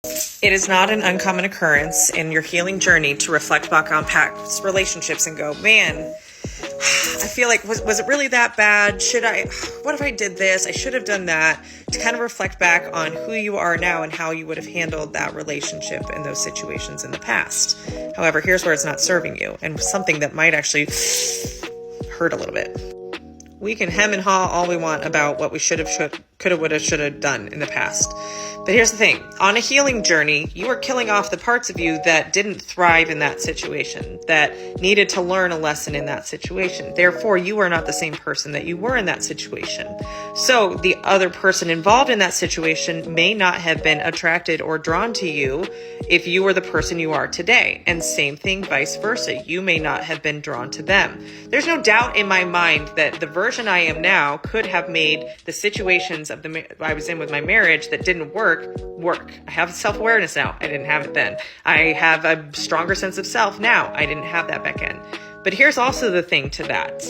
It is not an uncommon occurrence in your healing journey to reflect back on past relationships and go, man, I feel like, was it really that bad? What if I did this? I should have done that. To kind of reflect back on who you are now and how you would have handled that relationship and those situations in the past. However, here's where it's not serving you and something that might actually hurt a little bit. We can hem and haw all we want about what we coulda, woulda, shoulda done in the past. But here's the thing. On a healing journey, you are killing off the parts of you that didn't thrive in that situation, that needed to learn a lesson in that situation. Therefore, you are not the same person that you were in that situation. So the other person involved in that situation may not have been attracted or drawn to you if you were the person you are today. And same thing, vice versa. You may not have been drawn to them. There's no doubt in my mind that the version I am now could have made the situations of I was in with my marriage that didn't work. I have self-awareness now. I didn't have it then. I have a stronger sense of self now. I didn't have that back then. But here's also the thing to that.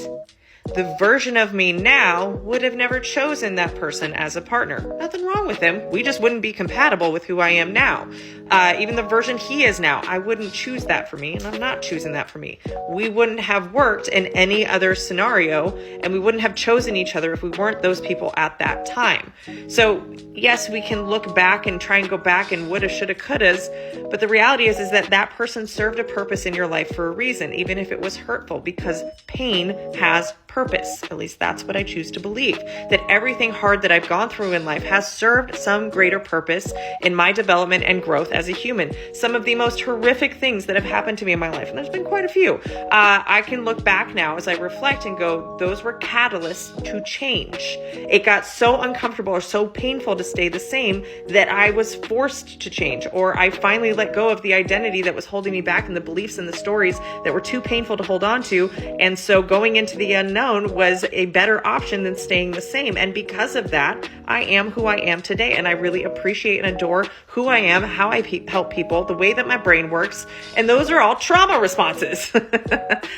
The version of me now would have never chosen that person as a partner. Nothing wrong with him. We just wouldn't be compatible with who I am now. Even the version he is now, I wouldn't choose that for me, and I'm not choosing that for me. We wouldn't have worked in any other scenario, and we wouldn't have chosen each other if we weren't those people at that time. So yes, we can look back and try and go back and woulda, shoulda, couldas, but the reality is that that person served a purpose in your life for a reason, even if it was hurtful, because pain has purpose. At least that's what I choose to believe, that everything hard that I've gone through in life has served some greater purpose in my development and growth as a human. Some of the most horrific things that have happened to me in my life, and there's been quite a few, I can look back now as I reflect and go, those were catalysts to change. It got so uncomfortable or so painful to stay the same that I was forced to change, or I finally let go of the identity that was holding me back and the beliefs and the stories that were too painful to hold on to. And so going into the unknown was a better option than staying the same. And because of that, I am who I am today. And I really appreciate and adore who I am, how I help people, the way that my brain works. And those are all trauma responses.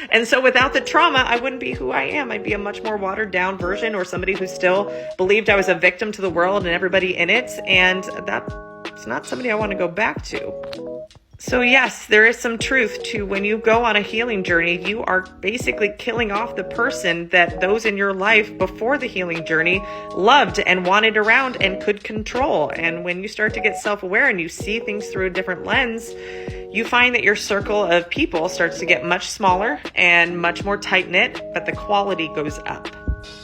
And so without the trauma, I wouldn't be who I am. I'd be a much more watered down version, or somebody who still believed I was a victim to the world and everybody in it. And that's not somebody I want to go back to. So yes, there is some truth to when you go on a healing journey, you are basically killing off the person that those in your life before the healing journey loved and wanted around and could control. And when you start to get self-aware and you see things through a different lens, you find that your circle of people starts to get much smaller and much more tight-knit, but the quality goes up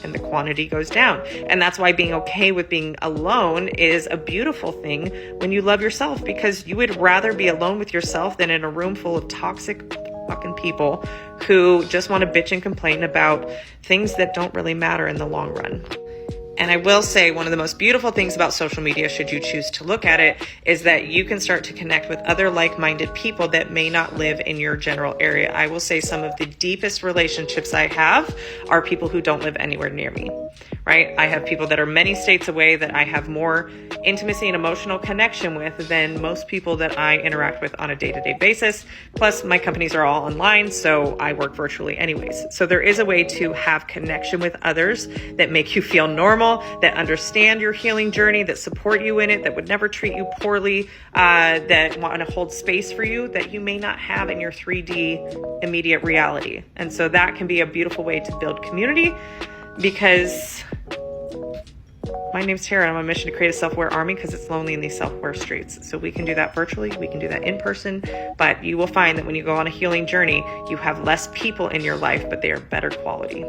and the quantity goes down. And that's why being okay with being alone is a beautiful thing when you love yourself, because you would rather be alone with yourself than in a room full of toxic fucking people who just want to bitch and complain about things that don't really matter in the long run. And I will say one of the most beautiful things about social media, should you choose to look at it, is that you can start to connect with other like-minded people that may not live in your general area. I will say some of the deepest relationships I have are people who don't live anywhere near me, right? I have people that are many states away that I have more intimacy and emotional connection with than most people that I interact with on a day-to-day basis. Plus, my companies are all online, so I work virtually anyways. So there is a way to have connection with others that make you feel normal, that understand your healing journey, that support you in it, that would never treat you poorly, that want to hold space for you that you may not have in your 3D immediate reality. And so that can be a beautiful way to build community, because my name's Tara, and I'm on a mission to create a self-aware army because it's lonely in these self-aware streets. So we can do that virtually, we can do that in person, but you will find that when you go on a healing journey, you have less people in your life, but they are better quality.